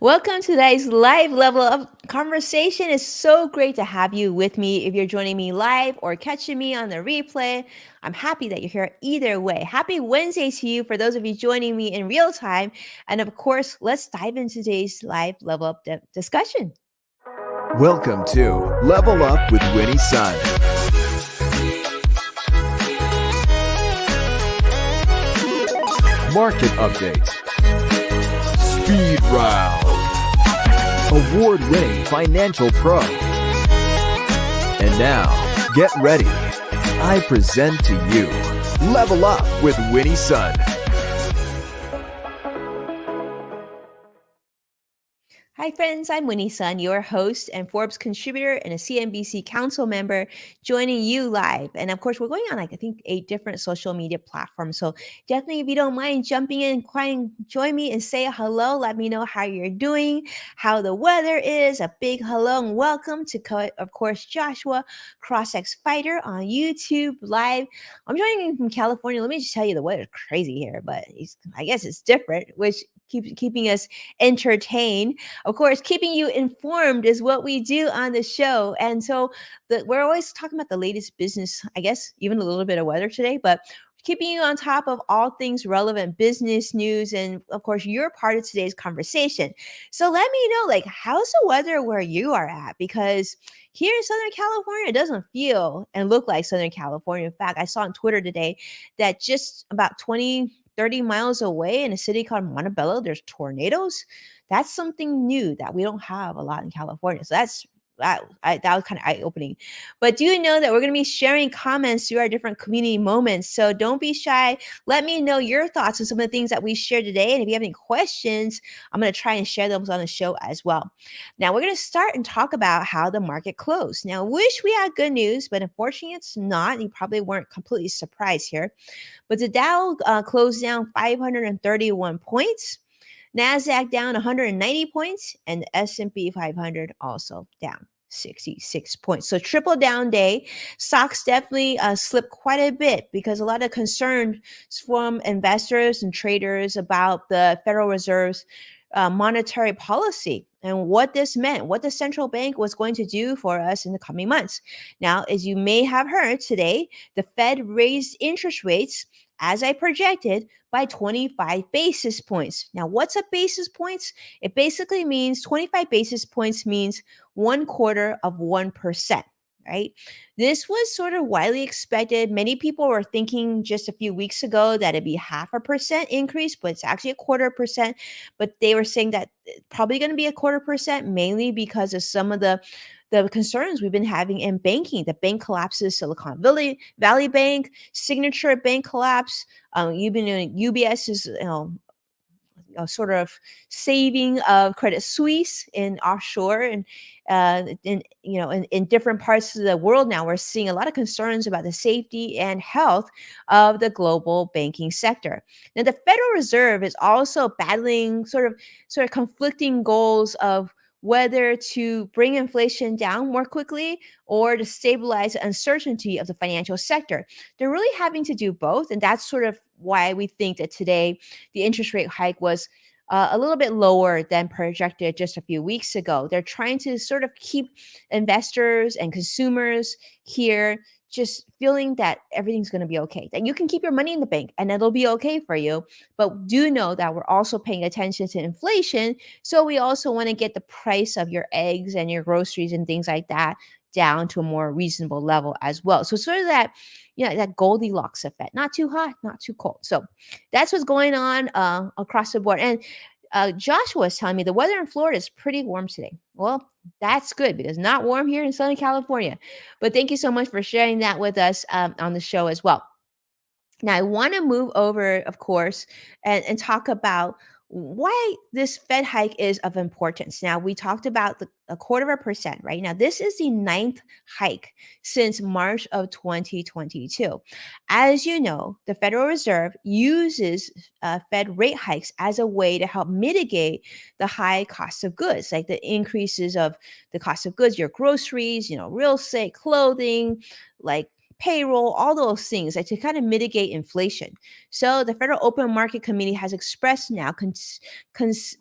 Welcome to today's live level of conversation. It's so great to have you with me. If you're joining me live or catching me on the replay, I'm happy that you're here either way. Happy Wednesday to you for those of you joining me in real time. And of course, let's dive into today's live level up discussion. Welcome to Level Up with Winnie Sun. Market update. Speed round. Award-winning financial pro. And now, get ready. I present to you Level Up with Winnie Sun. Hi, friends. I'm Winnie Sun, your host and Forbes contributor and a CNBC council member, joining you live. And of course, we're going on, I think, 8 different social media platforms. So definitely, if you don't mind jumping in, join me and say hello. Let me know how you're doing, how the weather is. A big hello and welcome to, of course, Joshua, CrossX Fighter on YouTube live. I'm joining you from California. Let me just tell you, the weather's crazy here, but I guess it's different, which keeps keeping us entertained. Of course, keeping you informed is what we do on the show. And so we're always talking about the latest business, I guess, even a little bit of weather today, but keeping you on top of all things relevant business news. And of course, you're part of today's conversation. So let me know, like, how's the weather where you are at? Because here in Southern California, it doesn't feel and look like Southern California. In fact, I saw on Twitter today that just about 30 miles away in a city called Montebello, there's tornadoes. That's something new that we don't have a lot in California. So that was kind of eye-opening. But do you know that we're going to be sharing comments through our different community moments? So don't be shy. Let me know your thoughts on some of the things that we shared today. And if you have any questions, I'm going to try and share those on the show as well. Now we're going to start and talk about how the market closed. Now, wish we had good news, but unfortunately it's not. You probably weren't completely surprised here. But the Dow closed down 531 points. NASDAQ down 190 points, and the S&P 500 also down 66 points. So triple down day. Stocks definitely slipped quite a bit because a lot of concerns from investors and traders about the Federal Reserve's monetary policy and what this meant, what the central bank was going to do for us in the coming months. Now, as you may have heard today, the Fed raised interest rates as I projected by 25 basis points. Now, what's a basis points? It basically means 25 basis points means 1/4 of 1%. Right? This was sort of widely expected. Many people were thinking just a few weeks ago that it'd be 0.5% increase, but it's actually 1/4%. But they were saying that probably going to be 1/4%, mainly because of some of the concerns we've been having in banking. The bank collapses, Silicon Valley Bank, Signature Bank collapse. You've been doing UBS is sort of saving of Credit Suisse in offshore and in different parts of the world. Now we're seeing a lot of concerns about the safety and health of the global banking sector. Now the Federal Reserve is also battling sort of conflicting goals of whether to bring inflation down more quickly or to stabilize the uncertainty of the financial sector. They're really having to do both, and that's sort of why we think that today the interest rate hike was a little bit lower than projected just a few weeks ago. They're trying to sort of keep investors and consumers here just feeling that everything's going to be okay, that you can keep your money in the bank and it'll be okay for you. But do know that we're also paying attention to inflation. So we also want to get the price of your eggs and your groceries and things like that down to a more reasonable level as well. So sort of that Goldilocks effect, not too hot, not too cold. So that's what's going on across the board. And Joshua was telling me the weather in Florida is pretty warm today. Well, that's good because not warm here in Southern California. But thank you so much for sharing that with us on the show as well. Now, I want to move over, of course, and talk about why this Fed hike is of importance. Now, we talked about a 1/4%, right? Now, this is the ninth hike since March of 2022. As you know, the Federal Reserve uses Fed rate hikes as a way to help mitigate the high cost of goods, like the increases of the cost of goods, your groceries, real estate, clothing, like payroll, all those things like, to kind of mitigate inflation. So the Federal Open Market Committee has expressed now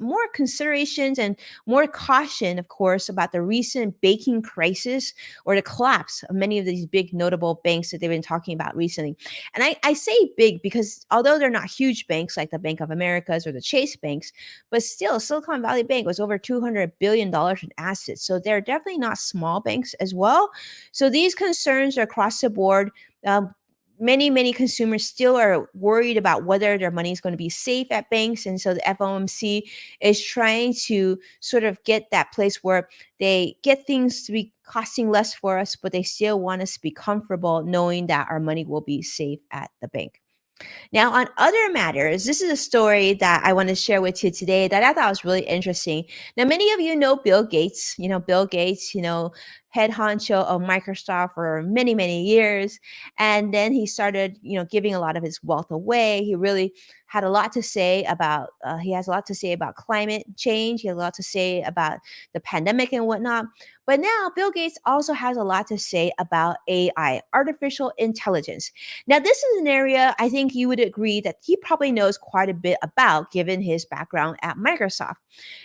more considerations and more caution, of course, about the recent banking crisis or the collapse of many of these big notable banks that they've been talking about recently. And I say big because although they're not huge banks like the Bank of Americas or the Chase banks, but still, Silicon Valley Bank was over $200 billion in assets. So they're definitely not small banks as well. So these concerns are across the board. Um, many consumers still are worried about whether their money is going to be safe at banks. And so the FOMC is trying to sort of get that place where they get things to be costing less for us, but they still want us to be comfortable knowing that our money will be safe at the bank. Now, on other matters, this is a story that I want to share with you today that I thought was really interesting. Now, many of you know Bill Gates, head honcho of Microsoft for many years. And then he started, giving a lot of his wealth away. He really had a lot to say about, he has a lot to say about climate change. He has a lot to say about the pandemic and whatnot. But now Bill Gates also has a lot to say about AI, artificial intelligence. Now, this is an area I think you would agree that he probably knows quite a bit about given his background at Microsoft.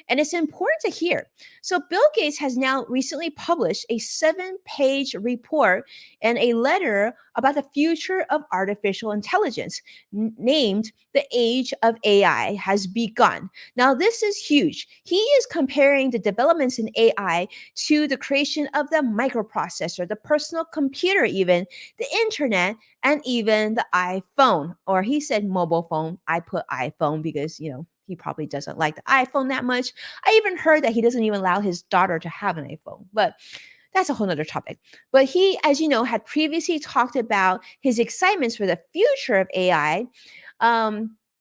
And it's important to hear. So, Bill Gates has now recently published a 7-page report and a letter about the future of artificial intelligence, named The Age of AI Has Begun. Now, this is huge. He is comparing the developments in AI to the creation of the microprocessor, the personal computer, even the internet, and even the iPhone. Or he said mobile phone. I put iPhone because, he probably doesn't like the iPhone that much. I even heard that he doesn't even allow his daughter to have an iPhone, but that's a whole nother topic. But he, as you know, had previously talked about his excitements for the future of AI.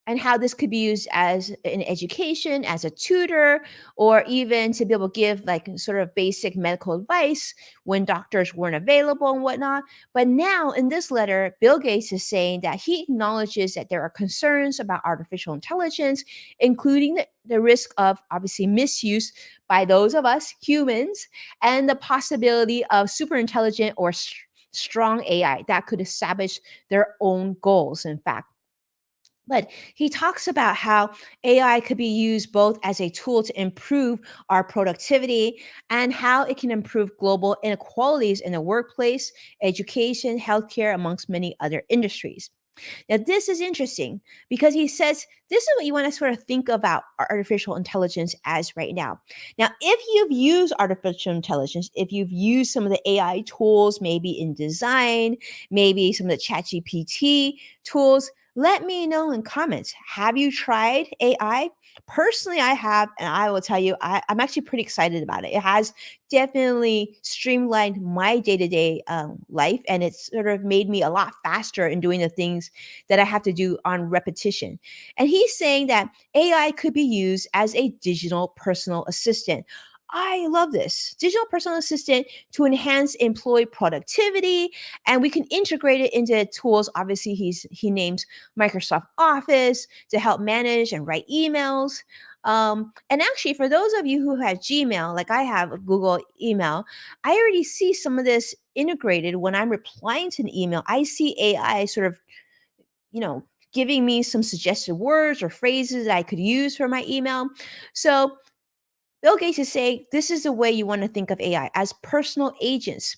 And how this could be used as in education, as a tutor, or even to be able to give like sort of basic medical advice when doctors weren't available and whatnot. But now in this letter, Bill Gates is saying that he acknowledges that there are concerns about artificial intelligence, including the risk of obviously misuse by those of us humans, and the possibility of super intelligent or strong AI that could establish their own goals, in fact. But he talks about how AI could be used both as a tool to improve our productivity and how it can improve global inequalities in the workplace, education, healthcare, amongst many other industries. Now, this is interesting because he says this is what you want to sort of think about artificial intelligence as right now. Now, if you've used artificial intelligence, if you've used some of the AI tools, maybe in design, maybe some of the ChatGPT tools, let me know in comments. Have you tried AI? Personally, I have, and I will tell you, I'm actually pretty excited about it. It has definitely streamlined my day-to-day life, and it's sort of made me a lot faster in doing the things that I have to do on repetition. And he's saying that AI could be used as a digital personal assistant. I love this digital personal assistant to enhance employee productivity, and we can integrate it into tools. Obviously, he names Microsoft Office to help manage and write emails. And actually, for those of you who have Gmail, like I have Google email, I already see some of this integrated when I'm replying to an email. I see AI sort of, you know, giving me some suggested words or phrases that I could use for my email. So Bill Gates is saying this is the way you want to think of AI as personal agents,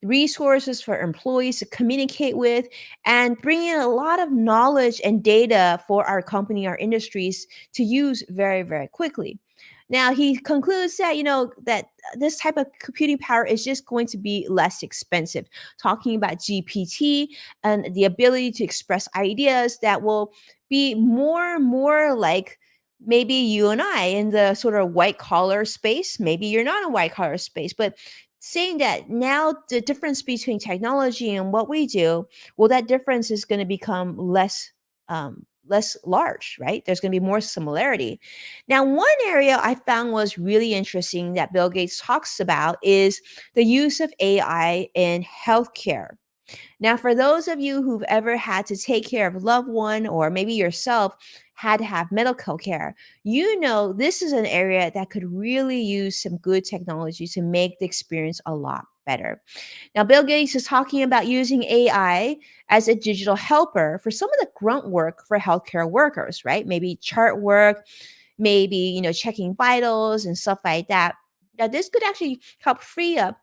resources for employees to communicate with, and bring in a lot of knowledge and data for our company, our industries to use very quickly. Now, he concludes that, that this type of computing power is just going to be less expensive, talking about GPT and the ability to express ideas that will be more like maybe you and I in the sort of white collar space. Maybe you're not in white collar space, but saying that now the difference between technology and what we do, well, that difference is going to become less large, right? There's going to be more similarity. Now, one area I found was really interesting that Bill Gates talks about is the use of AI in healthcare. Now, for those of you who've ever had to take care of a loved one or maybe yourself had to have medical care, this is an area that could really use some good technology to make the experience a lot better. Now, Bill Gates is talking about using AI as a digital helper for some of the grunt work for healthcare workers, right? Maybe chart work, maybe, checking vitals and stuff like that. Now, this could actually help free up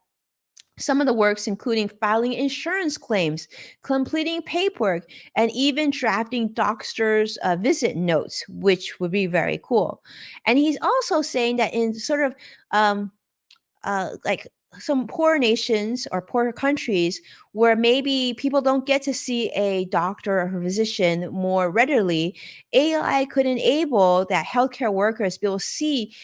some of the works, including filing insurance claims, completing paperwork, and even drafting doctors' visit notes, which would be very cool. And he's also saying that in sort of like some poor nations or poor countries where maybe people don't get to see a doctor or a physician more readily, AI could enable that healthcare workers be able to see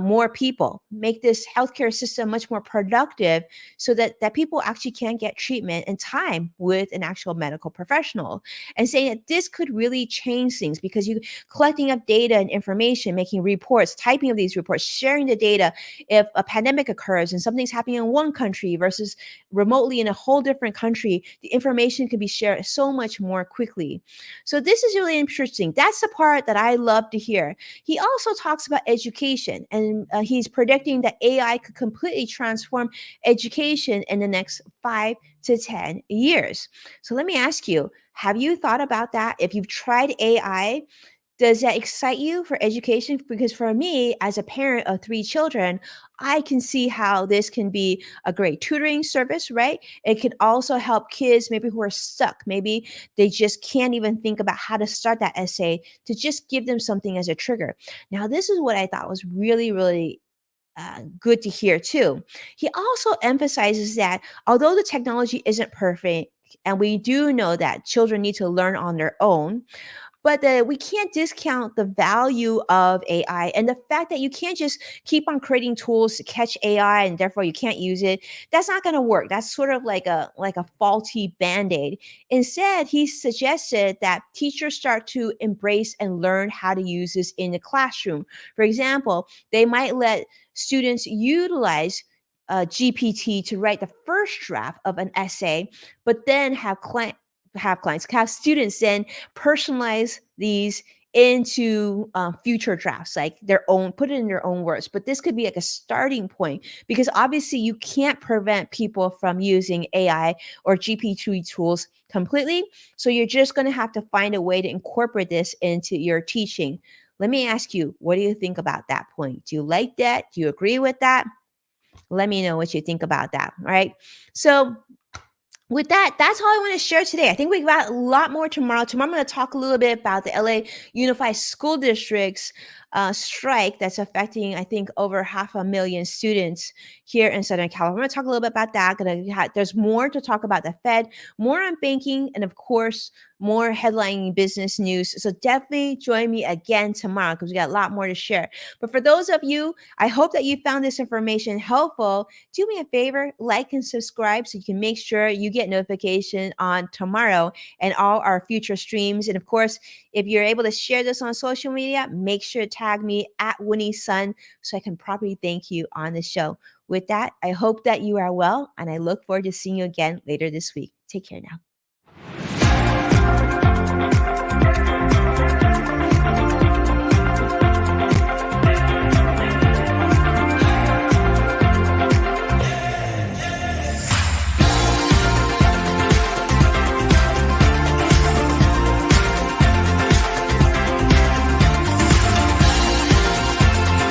more people, make this healthcare system much more productive so that people actually can get treatment and time with an actual medical professional. And saying that this could really change things because you collecting up data and information, making reports, typing of these reports, sharing the data, if a pandemic occurs and something's happening in one country versus remotely in a whole different country, the information can be shared so much more quickly. So this is really interesting. That's the part that I love to hear. He also talks about education, and he's predicting that AI could completely transform education in the next 5 to 10 years. So let me ask you, have you thought about that? If you've tried AI, does that excite you for education? Because for me, as a parent of three children, I can see how this can be a great tutoring service, right? It can also help kids maybe who are stuck. Maybe they just can't even think about how to start that essay, to just give them something as a trigger. Now, this is what I thought was really, really good to hear too. He also emphasizes that although the technology isn't perfect, and we do know that children need to learn on their own, but we can't discount the value of AI and the fact that you can't just keep on creating tools to catch AI and therefore you can't use it. That's not going to work. That's sort of like a faulty band-aid. Instead, he suggested that teachers start to embrace and learn how to use this in the classroom. For example, they might let students utilize GPT to write the first draft of an essay, but then have students then personalize these into future drafts, like their own, put it in their own words. But this could be like a starting point because obviously you can't prevent people from using AI or GPT tools completely. So you're just going to have to find a way to incorporate this into your teaching. Let me ask you, what do you think about that point? Do you like that? Do you agree with that? Let me know what you think about that. All right. So with that, that's all I want to share today. I think we got a lot more tomorrow. Tomorrow, I'm going to talk a little bit about the LA Unified School District's strike that's affecting, I think, over 500,000 students here in Southern California. I'm going to talk a little bit about that. There's more to talk about the Fed, more on banking, and of course, more headlining business news. So definitely join me again tomorrow because we got a lot more to share. But for those of you, I hope that you found this information helpful. Do me a favor, like and subscribe so you can make sure you get notification on tomorrow and all our future streams. And of course, if you're able to share this on social media, make sure to tag me at Winnie Sun so I can properly thank you on the show. With that, I hope that you are well, and I look forward to seeing you again later this week. Take care now.